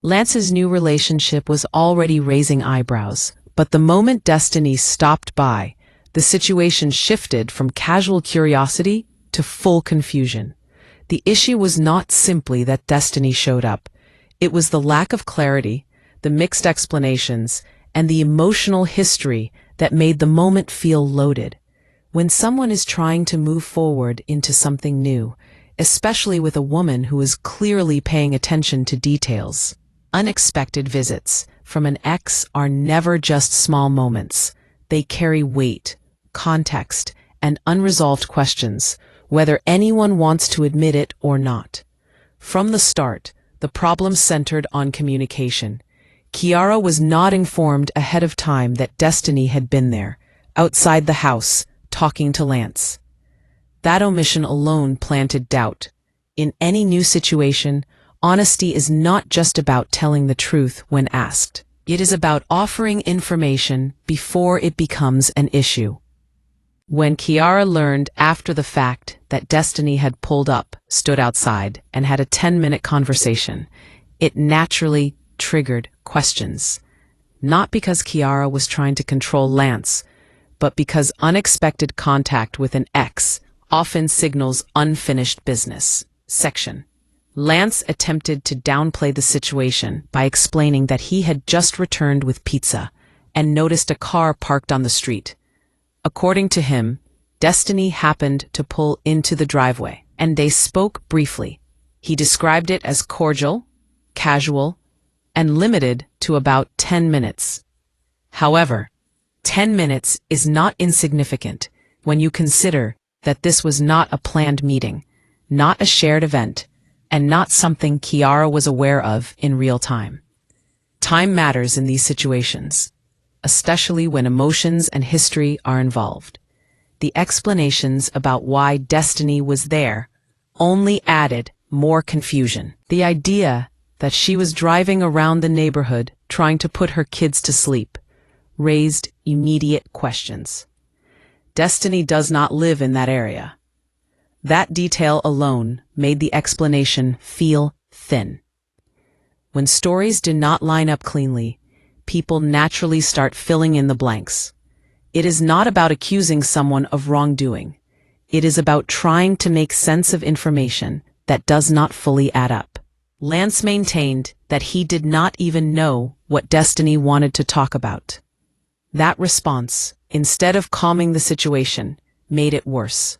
Lance's new relationship was already raising eyebrows, but the moment Destiny stopped by, the situation shifted from casual curiosity to full confusion. The issue was not simply that Destiny showed up. It was the lack of clarity, the mixed explanations, and the emotional history that made the moment feel loaded. When someone is trying to move forward into something new, especially with a woman who is clearly paying attention to details, unexpected visits from an ex are never just small moments. They carry weight, context, and unresolved questions, whether anyone wants to admit it or not. From the start, the problem centered on communication. Kiara was not informed ahead of time that Destiny had been there, outside the house, talking to Lance. That omission alone planted doubt. In any new situation, honesty is not just about telling the truth when asked. It is about offering information before it becomes an issue. When Kiara learned after the fact that Destiny had pulled up, stood outside, and had a 10-minute conversation, it naturally triggered questions. Not because Kiara was trying to control Lance, but because unexpected contact with an ex often signals unfinished business. Section. Lance attempted to downplay the situation by explaining that he had just returned with pizza and noticed a car parked on the street. According to him, Destiny happened to pull into the driveway, and they spoke briefly. He described it as cordial, casual, and limited to about 10 minutes. However, 10 minutes is not insignificant when you consider that this was not a planned meeting, not a shared event, and not something Kiara was aware of in real time. Time matters in these situations, especially when emotions and history are involved. The explanations about why Destiny was there only added more confusion. The idea that she was driving around the neighborhood trying to put her kids to sleep raised immediate questions. Destiny does not live in that area. That detail alone made the explanation feel thin. When stories do not line up cleanly, people naturally start filling in the blanks. It is not about accusing someone of wrongdoing. It is about trying to make sense of information that does not fully add up. Lance maintained that he did not even know what Destiny wanted to talk about. That response, instead of calming the situation, made it worse.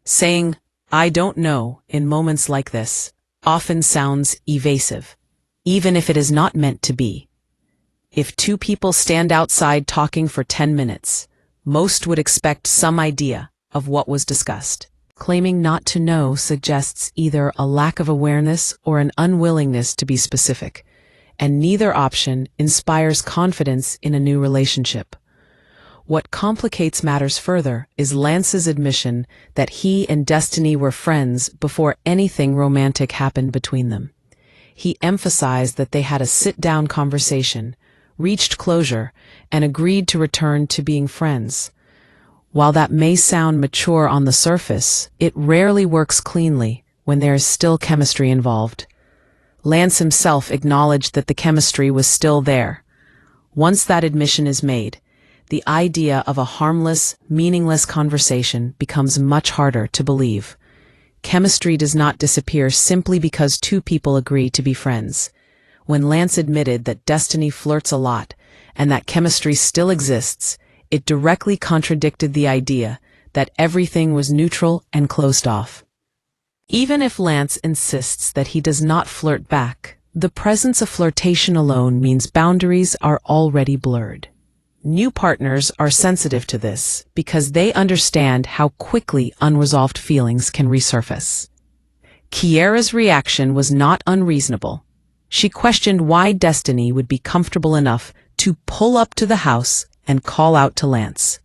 Saying, "I don't know," in moments like this, often sounds evasive, even if it is not meant to be. If two people stand outside talking for 10 minutes, most would expect some idea of what was discussed. Claiming not to know suggests either a lack of awareness or an unwillingness to be specific, and neither option inspires confidence in a new relationship. What complicates matters further is Lance's admission that he and Destiny were friends before anything romantic happened between them. He emphasized that they had a sit-down conversation, reached closure, and agreed to return to being friends. While that may sound mature on the surface, it rarely works cleanly when there is still chemistry involved. Lance himself acknowledged that the chemistry was still there. Once that admission is made, the idea of a harmless, meaningless conversation becomes much harder to believe. Chemistry does not disappear simply because two people agree to be friends. When Lance admitted that Destiny flirts a lot and that chemistry still exists, it directly contradicted the idea that everything was neutral and closed off. Even if Lance insists that he does not flirt back, the presence of flirtation alone means boundaries are already blurred. New partners are sensitive to this because they understand how quickly unresolved feelings can resurface. Kiara's reaction was not unreasonable. She questioned why Destiny would be comfortable enough to pull up to the house and call out to Lance.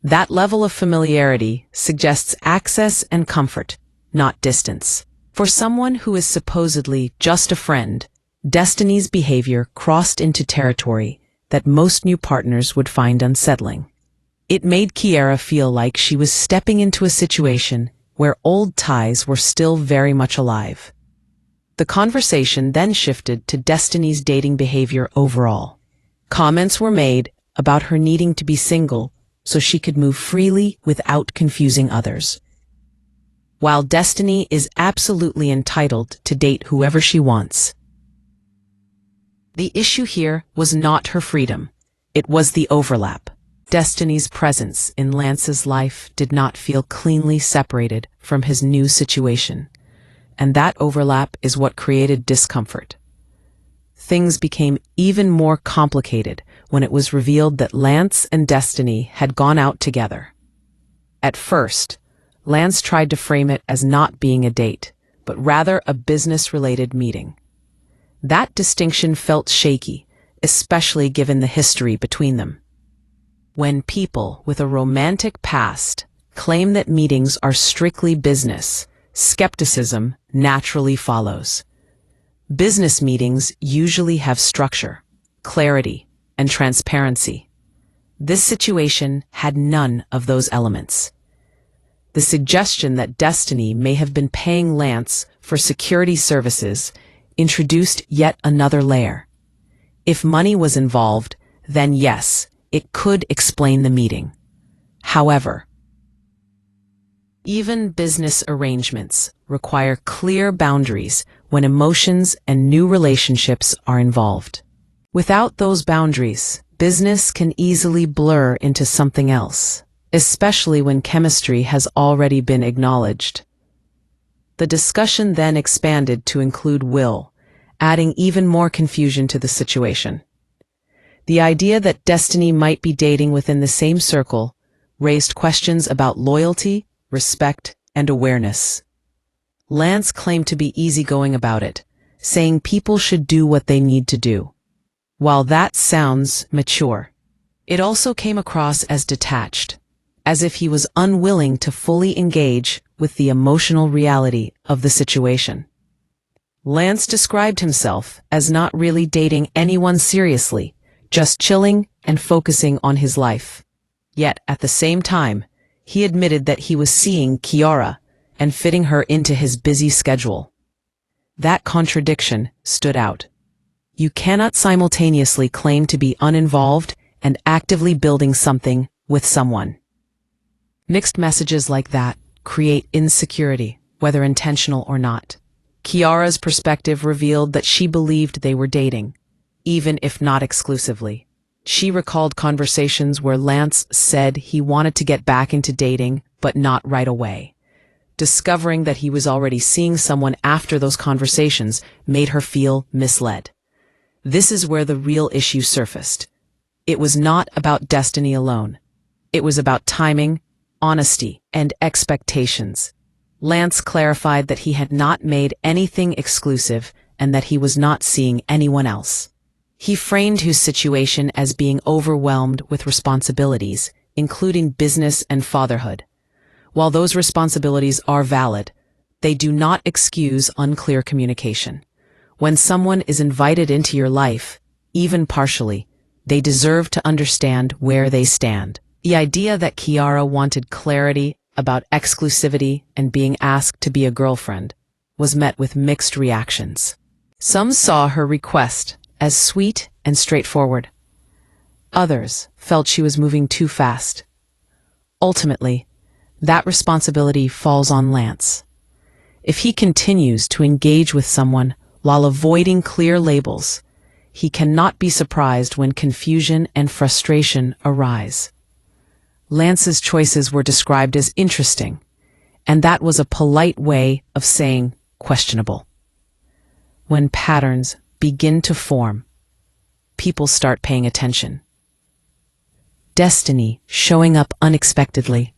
That level of familiarity suggests access and comfort, not distance. For someone who is supposedly just a friend, Destiny's behavior crossed into territory that most new partners would find unsettling. It made Kiara feel like she was stepping into a situation where old ties were still very much alive. The conversation then shifted to Destiny's dating behavior overall. Comments were made about her needing to be single so she could move freely without confusing others. While Destiny is absolutely entitled to date whoever she wants, the issue here was not her freedom. It was the overlap. Destiny's presence in Lance's life did not feel cleanly separated from his new situation, and that overlap is what created discomfort. Things became even more complicated when it was revealed that Lance and Destiny had gone out together. At first, Lance tried to frame it as not being a date, but rather a business-related meeting. That distinction felt shaky, especially given the history between them. When people with a romantic past claim that meetings are strictly business, skepticism naturally follows. Business meetings usually have structure, clarity, and transparency. This situation had none of those elements. The suggestion that Destiny may have been paying Lance for security services introduced yet another layer. If money was involved, then yes, it could explain the meeting. However, even business arrangements require clear boundaries when emotions and new relationships are involved. Without those boundaries, business can easily blur into something else, especially when chemistry has already been acknowledged. The discussion then expanded to include Will, adding even more confusion to the situation. The idea that Destiny might be dating within the same circle raised questions about loyalty, respect, and awareness. Lance claimed to be easygoing about it, saying people should do what they need to do. While that sounds mature, it also came across as detached, as if he was unwilling to fully engage with the emotional reality of the situation. Lance described himself as not really dating anyone seriously, just chilling and focusing on his life. Yet, at the same time, he admitted that he was seeing Kiara and fitting her into his busy schedule. That contradiction stood out. You cannot simultaneously claim to be uninvolved and actively building something with someone. Mixed messages like that create insecurity, whether intentional or not. Kiara's perspective revealed that she believed they were dating, even if not exclusively. She recalled conversations where Lance said he wanted to get back into dating, but not right away. Discovering that he was already seeing someone after those conversations made her feel misled. This is where the real issue surfaced. It was not about Destiny alone. It was about timing, honesty, and expectations. Lance clarified that he had not made anything exclusive and that he was not seeing anyone else. He framed his situation as being overwhelmed with responsibilities, including business and fatherhood. While those responsibilities are valid, they do not excuse unclear communication. When someone is invited into your life, even partially, they deserve to understand where they stand. The idea that Kiara wanted clarity about exclusivity and being asked to be a girlfriend was met with mixed reactions. Some saw her request as sweet and straightforward. Others felt she was moving too fast. Ultimately, that responsibility falls on Lance. If he continues to engage with someone while avoiding clear labels, he cannot be surprised when confusion and frustration arise. Lance's choices were described as interesting, and that was a polite way of saying questionable. When patterns begin to form, people start paying attention. Destiny showing up unexpectedly,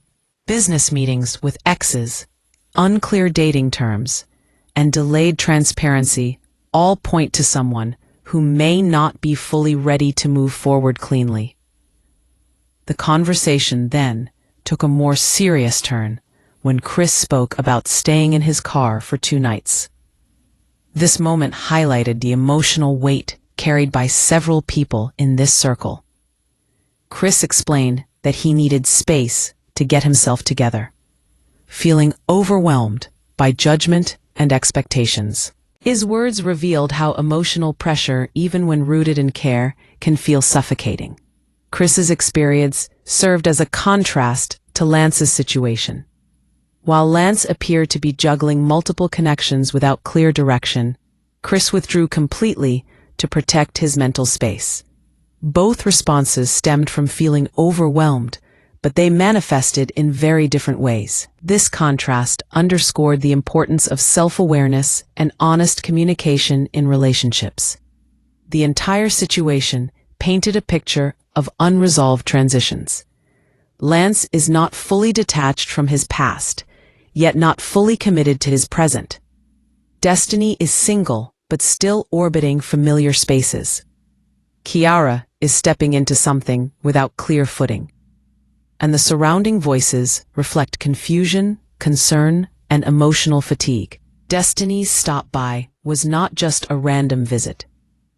business meetings with exes, unclear dating terms, and delayed transparency all point to someone who may not be fully ready to move forward cleanly. The conversation then took a more serious turn when Chris spoke about staying in his car for 2 nights. This moment highlighted the emotional weight carried by several people in this circle. Chris explained that he needed space to get himself together, feeling overwhelmed by judgment and expectations. His words revealed how emotional pressure, even when rooted in care, can feel suffocating. Chris's experience served as a contrast to Lance's situation. While Lance appeared to be juggling multiple connections without clear direction, Chris withdrew completely to protect his mental space. Both responses stemmed from feeling overwhelmed, but they manifested in very different ways. This contrast underscored the importance of self-awareness and honest communication in relationships. The entire situation painted a picture of unresolved transitions. Lance is not fully detached from his past, yet not fully committed to his present. Destiny is single, but still orbiting familiar spaces. Kiara is stepping into something without clear footing. And the surrounding voices reflect confusion, concern, and emotional fatigue. Destiny's stop by was not just a random visit.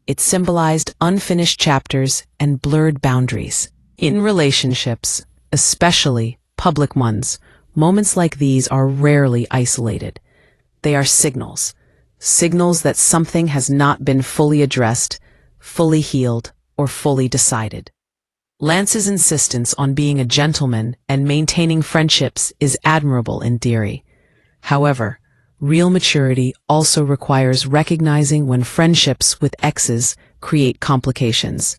It symbolized unfinished chapters and blurred boundaries. In relationships, especially public ones, moments like these are rarely isolated. They are signals. Signals that something has not been fully addressed, fully healed, or fully decided. Lance's insistence on being a gentleman and maintaining friendships is admirable in theory. However, real maturity also requires recognizing when friendships with exes create complications.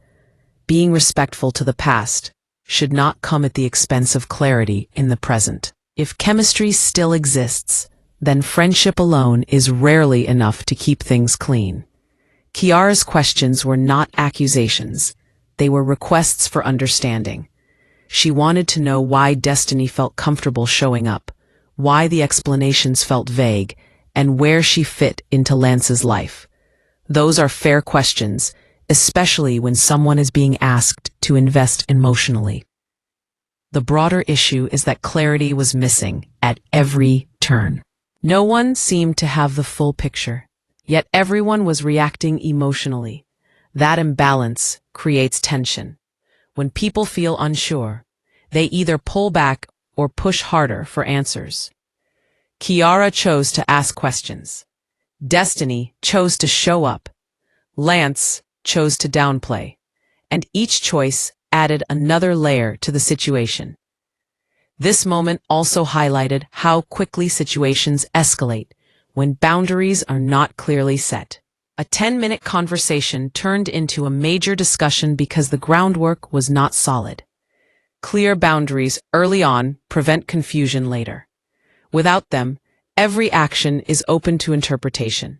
Being respectful to the past should not come at the expense of clarity in the present. If chemistry still exists, then friendship alone is rarely enough to keep things clean. Kiara's questions were not accusations. They were requests for understanding. She wanted to know why Destiny felt comfortable showing up, why the explanations felt vague, and where she fit into Lance's life. Those are fair questions, especially when someone is being asked to invest emotionally. The broader issue is that clarity was missing at every turn. No one seemed to have the full picture, yet everyone was reacting emotionally. That imbalance creates tension. When people feel unsure, they either pull back or push harder for answers. Kiara chose to ask questions. Destiny chose to show up. Lance chose to downplay. And each choice added another layer to the situation. This moment also highlighted how quickly situations escalate when boundaries are not clearly set. A 10-minute conversation turned into a major discussion because the groundwork was not solid. Clear boundaries early on prevent confusion later. Without them, every action is open to interpretation.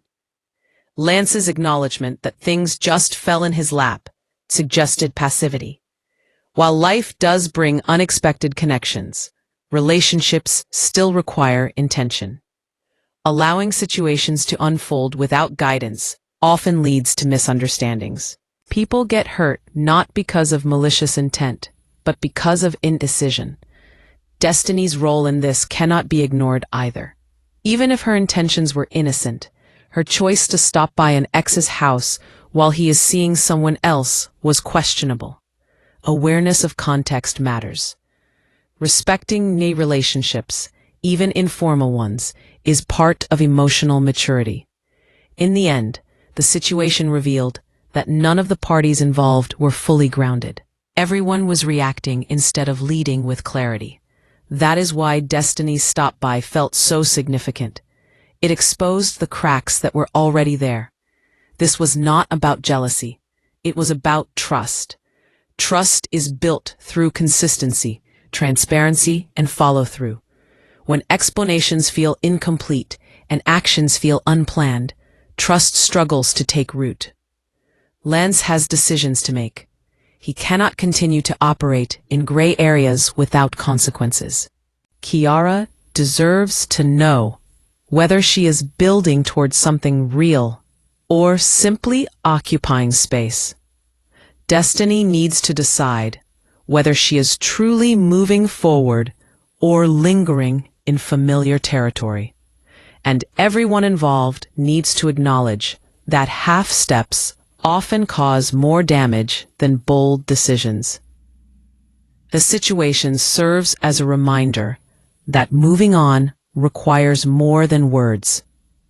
Lance's acknowledgement that things just fell in his lap suggested passivity. While life does bring unexpected connections, relationships still require intention. Allowing situations to unfold without guidance often leads to misunderstandings. People get hurt not because of malicious intent, but because of indecision. Destiny's role in this cannot be ignored either. Even if her intentions were innocent, her choice to stop by an ex's house while he is seeing someone else was questionable. Awareness of context matters. Respecting new relationships, even informal ones, is part of emotional maturity. In the end, the situation revealed that none of the parties involved were fully grounded. Everyone was reacting instead of leading with clarity. That is why Destiny's stop-by felt so significant. It exposed the cracks that were already there. This was not about jealousy. It was about trust. Trust is built through consistency, transparency, and follow-through. When explanations feel incomplete and actions feel unplanned, trust struggles to take root. Lance has decisions to make. He cannot continue to operate in gray areas without consequences. Kiara deserves to know whether she is building towards something real or simply occupying space. Destiny needs to decide whether she is truly moving forward or lingering in familiar territory. And everyone involved needs to acknowledge that half steps often cause more damage than bold decisions. The situation serves as a reminder that moving on requires more than words.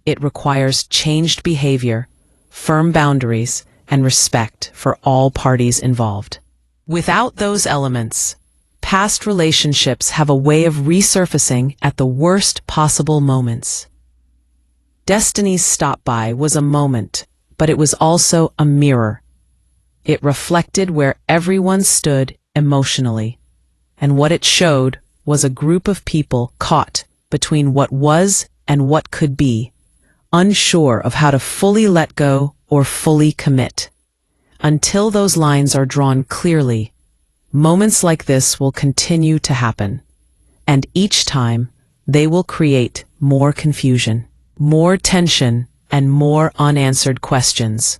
It requires changed behavior, firm boundaries, and respect for all parties involved. Without those elements, past relationships have a way of resurfacing at the worst possible moments. Destiny's stop by was a moment, but it was also a mirror. It reflected where everyone stood emotionally, and what it showed was a group of people caught between what was and what could be, unsure of how to fully let go or fully commit. Until those lines are drawn clearly, moments like this will continue to happen, and each time they will create more confusion, more tension, and more unanswered questions.